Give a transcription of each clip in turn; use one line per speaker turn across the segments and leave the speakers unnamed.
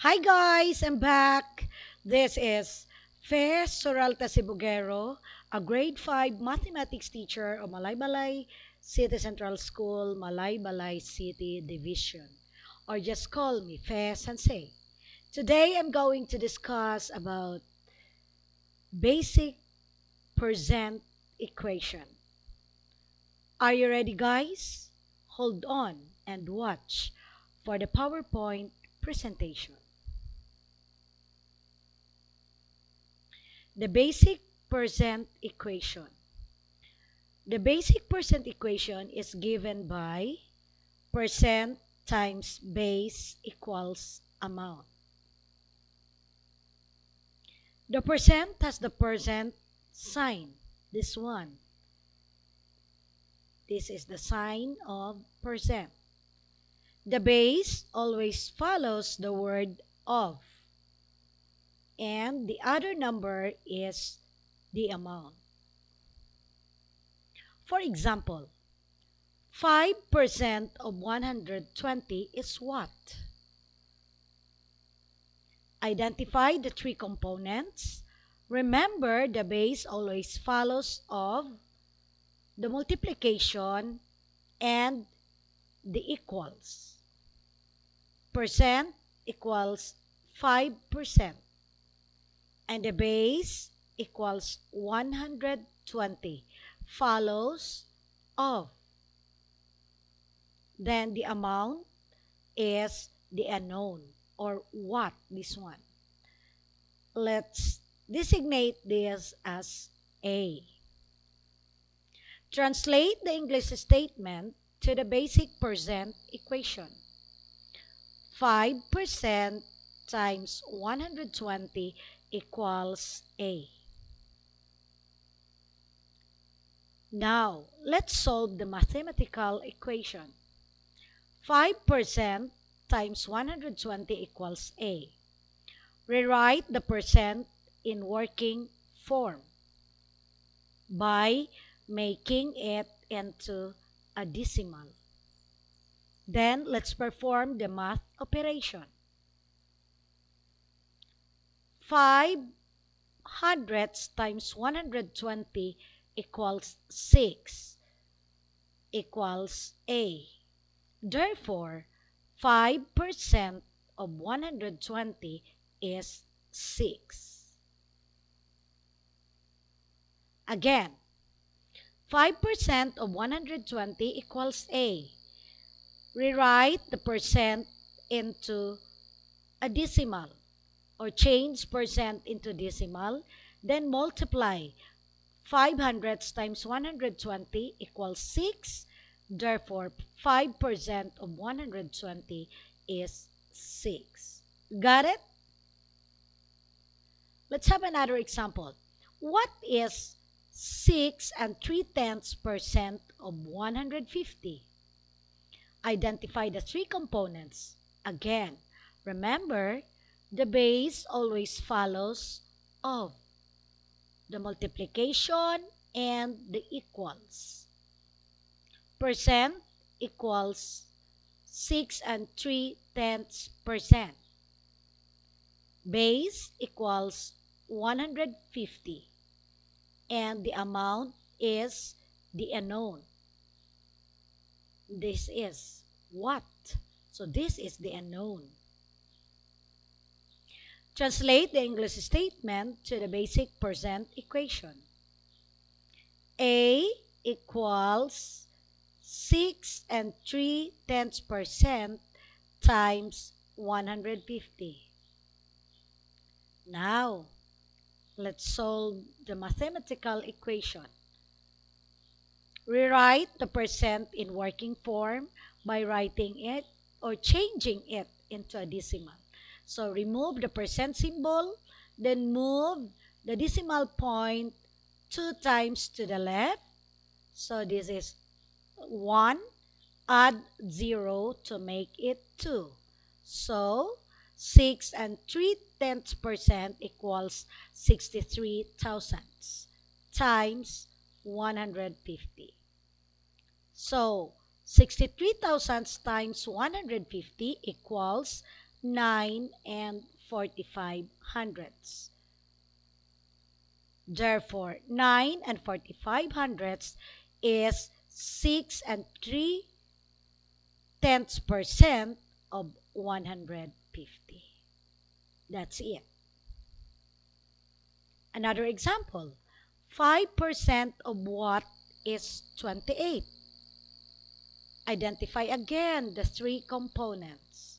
Hi guys, I'm back. This is Soralta, a grade 5 mathematics teacher of Malaybalay City Central School, Malaybalay City Division, or just call me FeSensei. Today I'm going to discuss about basic percent equation. Are you ready guys? Hold on and watch for the PowerPoint presentation. The basic percent equation. The basic percent equation is given by percent times base equals amount. The percent has the percent sign, this one. This is the sign of percent. The base always follows the word of, and the other number is the amount. For example, 5% of 120 is what? Identify the three components. Remember, the base always follows of the multiplication and the equals. Percent equals 5%. And the base equals 120. Follows of. Then the amount is the unknown, or what, this one. Let's designate this as A. Translate the English statement to the basic percent equation. 5% times 120 equals A. Now, let's solve the mathematical equation. 5% times 120 equals A. Rewrite the percent in working form by making it into a decimal. Then let's perform the math operation. 5 hundredths times 120 equals 6 equals A. Therefore, 5% of 120 is 6. Again, 5% of 120 equals A. Rewrite the percent into a decimal, or change percent into decimal, then multiply 5 hundredths times 120 equals 6. Therefore, 5% of 120 is 6. Got it? Let's have another example. What is 6 and 3/10% of 150? Identify the three components. Again, remember, the base always follows of the multiplication and the equals. Percent equals 6 and 3/10%. Base equals 150. And the amount is the unknown. This is what? So this is the unknown. Translate the English statement to the basic percent equation. A equals 6 and 3/10% times 150. Now, let's solve the mathematical equation. Rewrite the percent in working form by writing it or changing it into a decimal. So remove the percent symbol, then move the decimal point 2 times to the left. So this is 1. Add 0 to make it 2. So 6 and 3/10% equals 63 thousandths times 150. So 63 thousandths times 150 equals 9 and 45 hundredths. Therefore, 9 and 45 hundredths is 6 and 3 tenths percent of 150. That's it. Another example, 5% of what is 28? Identify again the three components.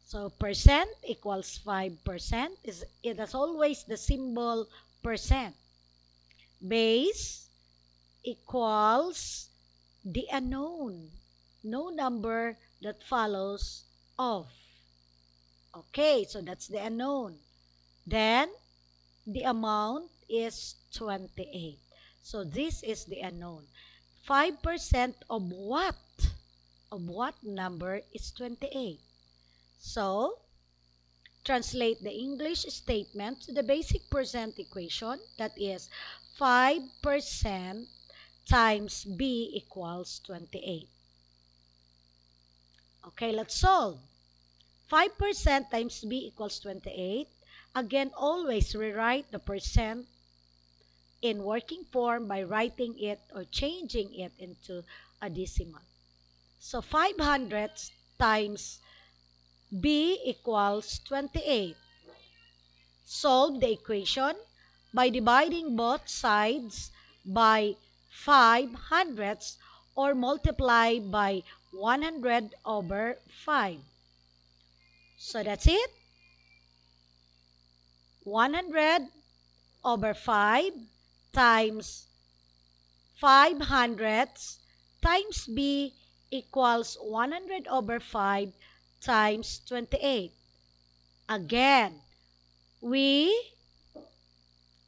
So percent equals 5%. It has always the symbol percent. Base equals the unknown. No number that follows of. Okay, so that's the unknown. Then the amount is 28. So this is the unknown. 5% of what? Of what number is 28? So, translate the English statement to the basic percent equation. That is 5% times B equals 28. Okay, let's solve. 5% times B equals 28. Again, always rewrite the percent in working form by writing it or changing it into a decimal. So 500 times B equals 28. Solve the equation by dividing both sides by 5 hundredths or multiply by 100 over 5. So that's it. 100 over 5 times 5 hundredths times B equals 100 over 5 times 28. Again, we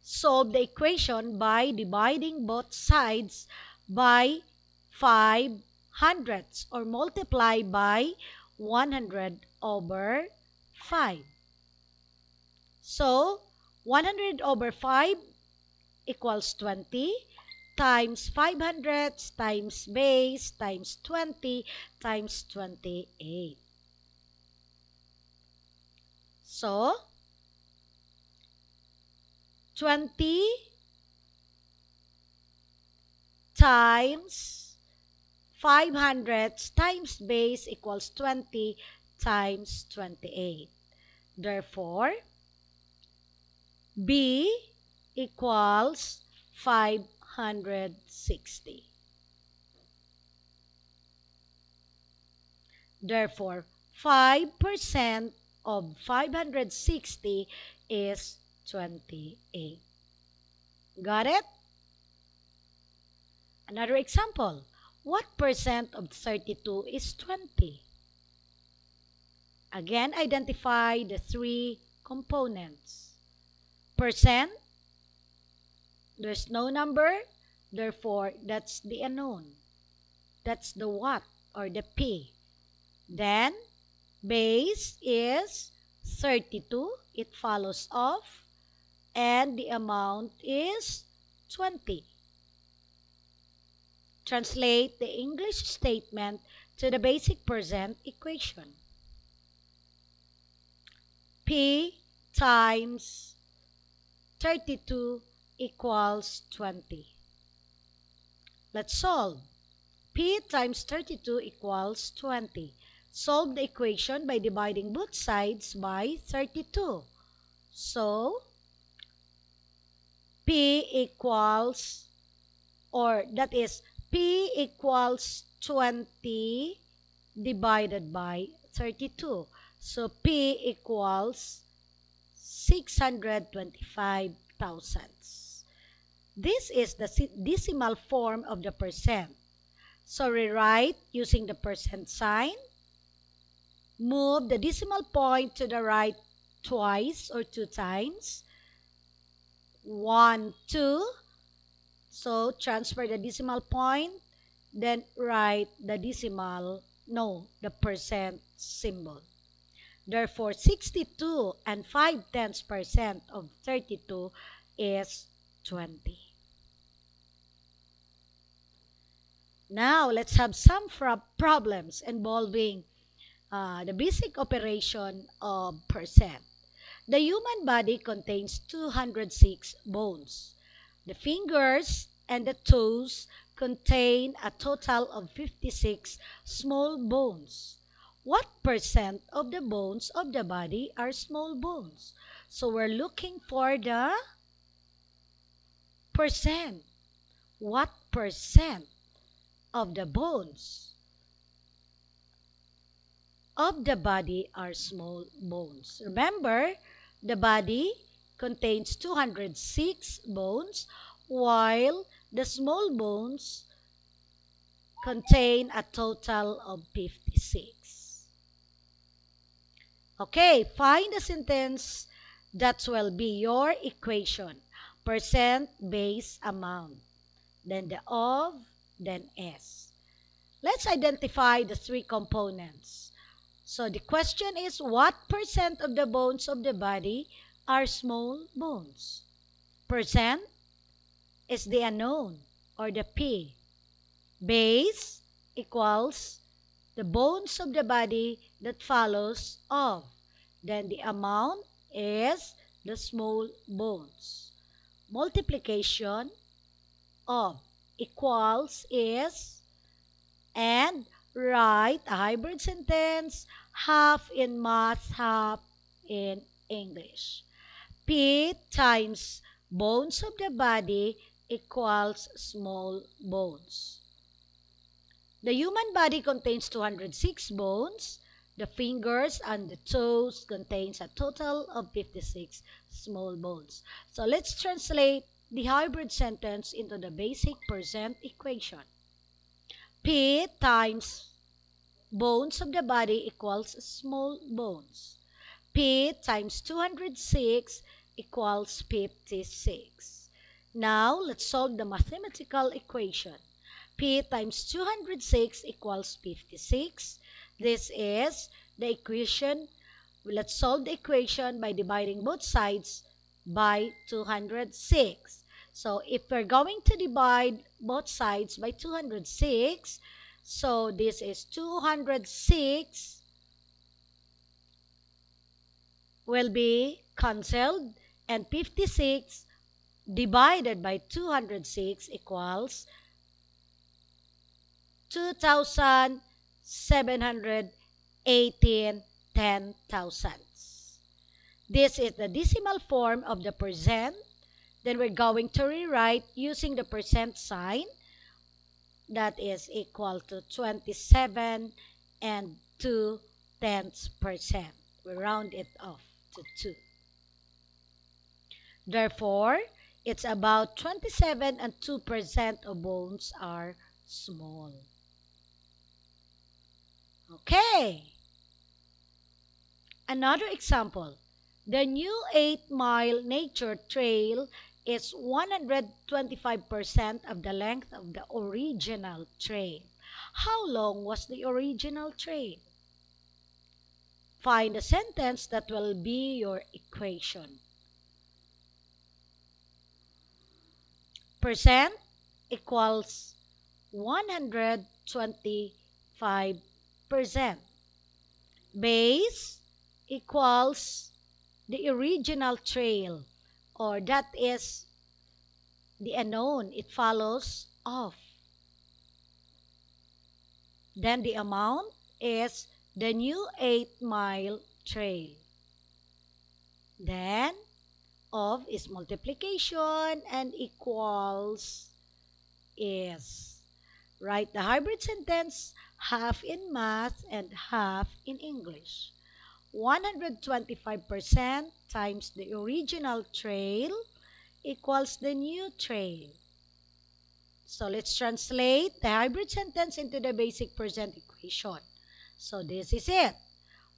solve the equation by dividing both sides by 5 hundredths or multiply by 100 over 5. So, 100 over 5 equals 20 times 5 hundredths times base times 20 times 28. So, 20 times 5 hundredths times base equals 20 times 28. Therefore, B equals 560. Therefore, 5% of 560 is 28. Got it? Another example. What percent of 32 is 20? Again, identify the three components. Percent, there's no number, therefore that's the unknown. That's the what or the P. Then, base is 32. It follows off. And the amount is 20. Translate the English statement to the basic percent equation. P times 32 equals 20. Let's solve. P times 32 equals 20. Solve the equation by dividing both sides by 32. So, P equals, or that is, P equals 20 divided by 32. So, P equals 625 thousandths. This is the decimal form of the percent. So, rewrite using the percent sign. Move the decimal point to the right twice or 2 times. 1, 2. So, transfer the decimal point. Then, write the the percent symbol. Therefore, 62 and 5/10% of 32 is 20. Now, let's have some problems involving the basic operation of percent. The human body contains 206 bones. The fingers and the toes contain a total of 56 small bones. What percent of the bones of the body are small bones? So we're looking for the percent. What percent of the bones of the body are small bones? Remember, the body contains 206 bones, while the small bones contain a total of 56. Okay, find a sentence that will be your equation. Percent, base, amount. Then the of, then S. Let's identify the three components. So the question is, what percent of the bones of the body are small bones? Percent is the unknown, or the P. Base equals the bones of the body that follows of. Then the amount is the small bones. Multiplication of equals is, and write a hybrid sentence, half in math, half in English. P times bones of the body equals small bones. The human body contains 206 bones. The fingers and the toes contains a total of 56 small bones. So let's translate the hybrid sentence into the basic percent equation. P times bones of the body equals small bones. P times 206 equals 56. Now, let's solve the mathematical equation. P times 206 equals 56. This is the equation. Let's solve the equation by dividing both sides by 206. So, if we're going to divide both sides by 206, so this is 206 will be cancelled, and 56 divided by 206 equals 2,718 10,000s. This is the decimal form of the percent. Then we're going to rewrite using the percent sign, that is equal to 27 and 2/10%. We round it off to 2. Therefore, it's about 27 and 2% of bones are small. Okay. Another example. The new 8-mile nature trail is 125% of the length of the original trail. How long was the original trail? Find a sentence that will be your equation. Percent equals 125%. Base equals the original trail, or that is the unknown. It follows of. Then the amount is the new 8-mile trail. Then of is multiplication, and equals is. Write the hybrid sentence, half in math and half in English. 125% times the original trail equals the new trail. So let's translate the hybrid sentence into the basic percent equation. So this is it.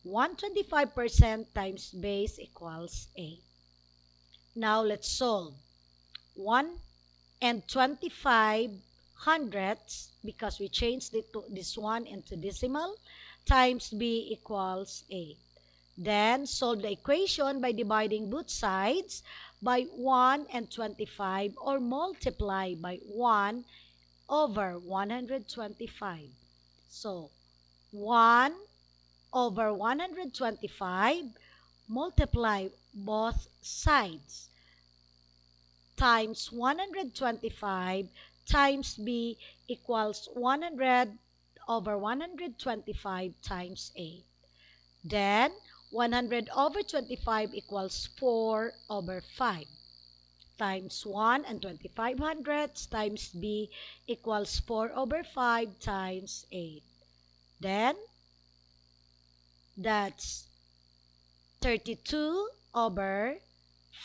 125% times base equals 8. Now let's solve. 1 and 25 hundredths, because we changed this one into decimal, times b equals 8. Then solve the equation by dividing both sides by 1 and 25, or multiply by 1 over 125. So 1 over 125, multiply both sides, times 125 times b equals 100 over 125 times 8. Then 100 over 25 equals 4 over 5 times 1 and 25 hundredths times b equals 4 over 5 times 8. Then that's 32 over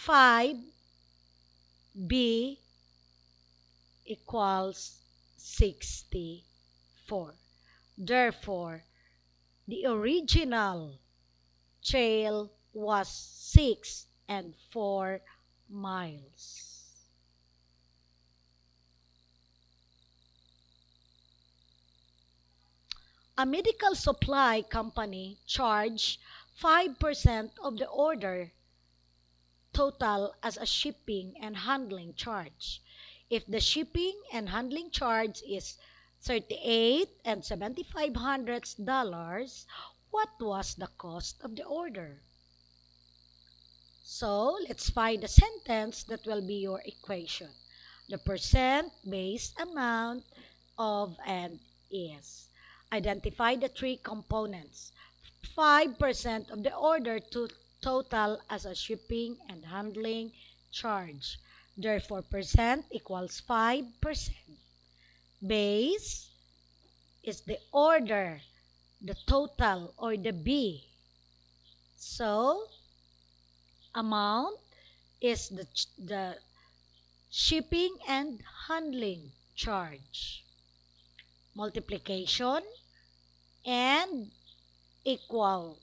5b equals 64. Therefore, the original trail was 6 and 4 miles. A medical supply company charged 5% of the order total as a shipping and handling charge. If the shipping and handling charge is 38 and 75 hundredths dollars, what was the cost of the order? So, let's find the sentence that will be your equation. The percent base amount of and is. Identify the three components. 5% of the order to total as a shipping and handling charge. Therefore, percent equals 5%. Base is the order, the total, or the B. So, amount is the shipping and handling charge. Multiplication and equals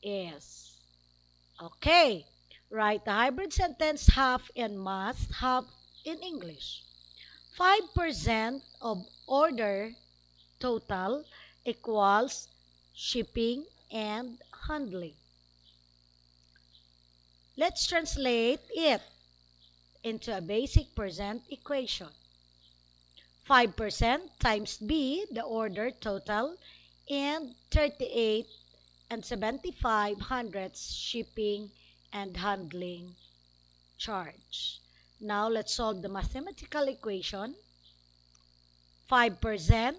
is. Okay. Write the hybrid sentence half in math, half in English. 5% of order total equals shipping and handling. Let's translate it into a basic percent equation. 5% times B, the order total, and 38 and 75 hundredths shipping and handling charge. Now let's solve the mathematical equation. 5%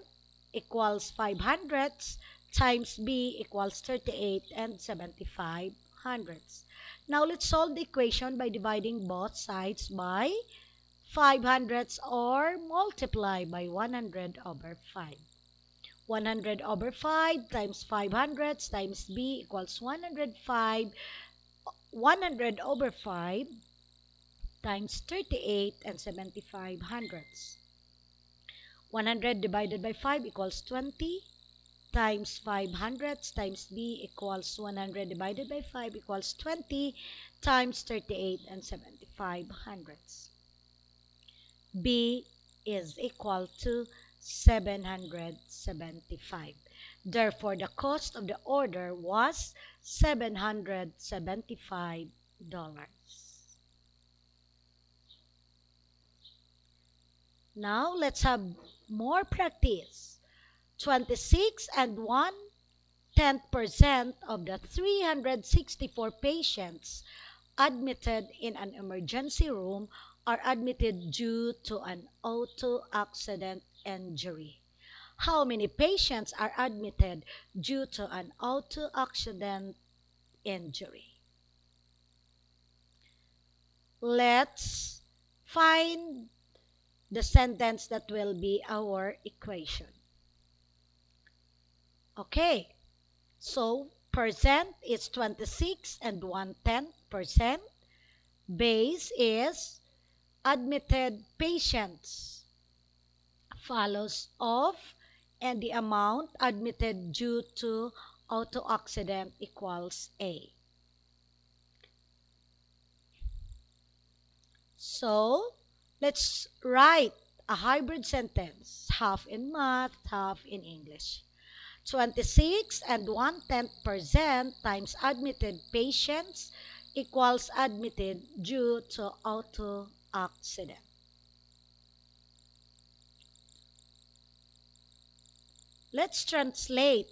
equals 5 hundredths times B equals 38 and 75 hundredths. Now let's solve the equation by dividing both sides by 5 hundredths or multiply by 100 over 5. 100 over 5 times 5 hundredths times B equals 105. 100 over 5 times 38 and 75 hundredths. 100 divided by 5 equals 20 times 5 hundredths times B equals 100 divided by 5 equals 20 times 38 and 75 hundredths. B is equal to 775. Therefore, the cost of the order was $775. Now, let's have more practice. 26 and 1/10% of the 364 patients admitted in an emergency room are admitted due to an auto accident injury. How many patients are admitted due to an auto accident injury? Let's find the sentence that will be our equation. Okay, so percent is 26 and 1/10%. Base is admitted patients follows of and the amount admitted due to auto accident equals A. So, let's write a hybrid sentence, half in math, half in English. 26 and 1/10% times admitted patients equals admitted due to auto accident. Let's translate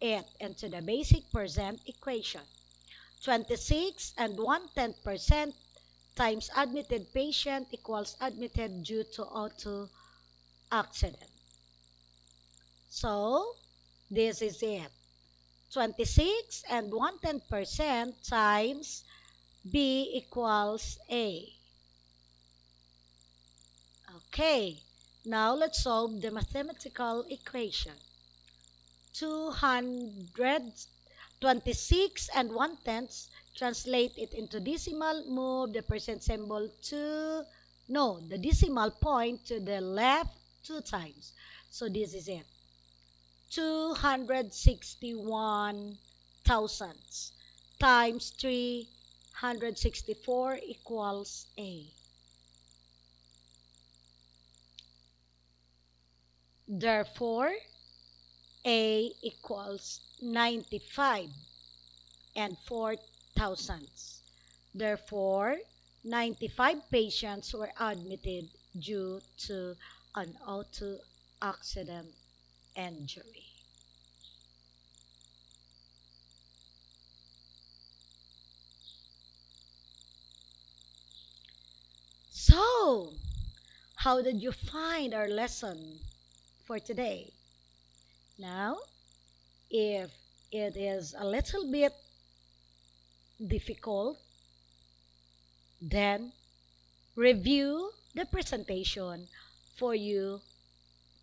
it into the basic percent equation. 26 and 1/10% times admitted patient equals admitted due to auto accident. So, this is it. 26 and 1/10% times B equals A. Okay, now let's solve the mathematical equation. 226 and 1/10, translate it into decimal, move the percent symbol to, no, the decimal point to the left 2 times. So this is it. 261 thousandths times 364 equals A. Therefore, A equals 95 and 4 thousandths. Therefore, 95 patients were admitted due to an auto accident injury. So, how did you find our lesson for today? Now, if it is a little bit difficult, then review the presentation for you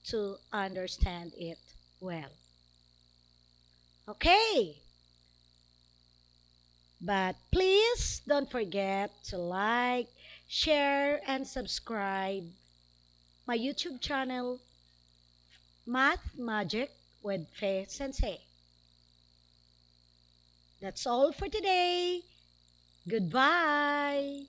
to understand it well. Okay, but please don't forget to like, share, and subscribe my YouTube channel, Math Magic with FeSensei. That's all for today. Goodbye.